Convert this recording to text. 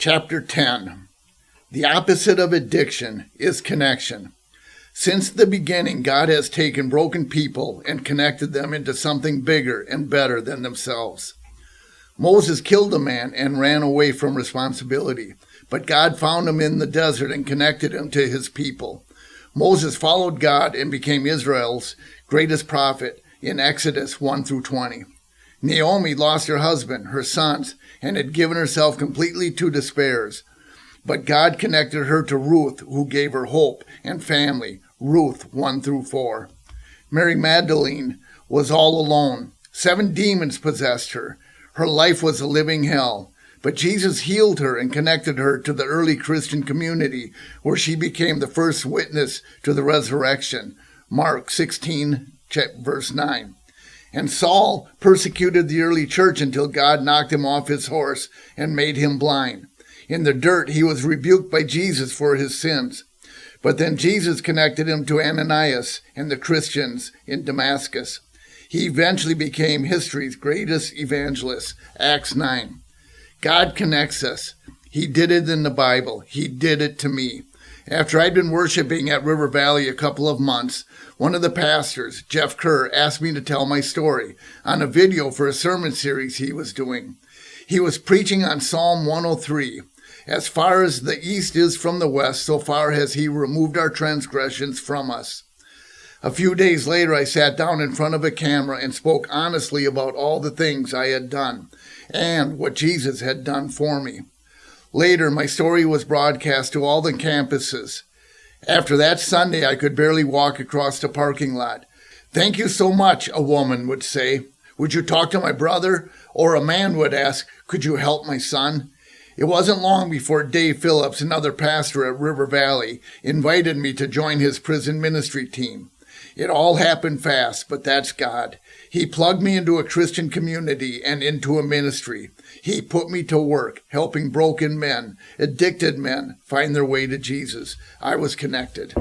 Chapter 10. The opposite of addiction is connection. Since the beginning, God has taken broken people and connected them into something bigger and better than themselves. Moses killed a man and ran away from responsibility, but God found him in the desert and connected him to his people. Moses followed God and became Israel's greatest prophet in Exodus 1 through 20. Naomi lost her husband, her sons, and had given herself completely to despairs. But God connected her to Ruth, who gave her hope and family, Ruth 1 through 4. Mary Magdalene was all alone. 7 demons possessed her. Her life was a living hell. But Jesus healed her and connected her to the early Christian community, where she became the first witness to the resurrection. Mark 16, verse 9. And Saul persecuted the early church until God knocked him off his horse and made him blind. In the dirt, he was rebuked by Jesus for his sins. But then Jesus connected him to Ananias and the Christians in Damascus. He eventually became history's greatest evangelist, Acts 9. God connects us. He did it in the Bible. He did it to me. After I'd been worshiping at River Valley a couple of months, one of the pastors, Jeff Kerr, asked me to tell my story on a video for a sermon series he was doing. He was preaching on Psalm 103. As far as the east is from the west, so far has he removed our transgressions from us. A few days later, I sat down in front of a camera and spoke honestly about all the things I had done and what Jesus had done for me. Later, my story was broadcast to all the campuses. After that Sunday, I could barely walk across the parking lot. "Thank you so much," a woman would say. "Would you talk to my brother?" Or a man would ask, "Could you help my son?" It wasn't long before Dave Phillips, another pastor at River Valley, invited me to join his prison ministry team. It all happened fast, but that's God. He plugged me into a Christian community and into a ministry. He put me to work, helping broken men, addicted men, find their way to Jesus. I was connected.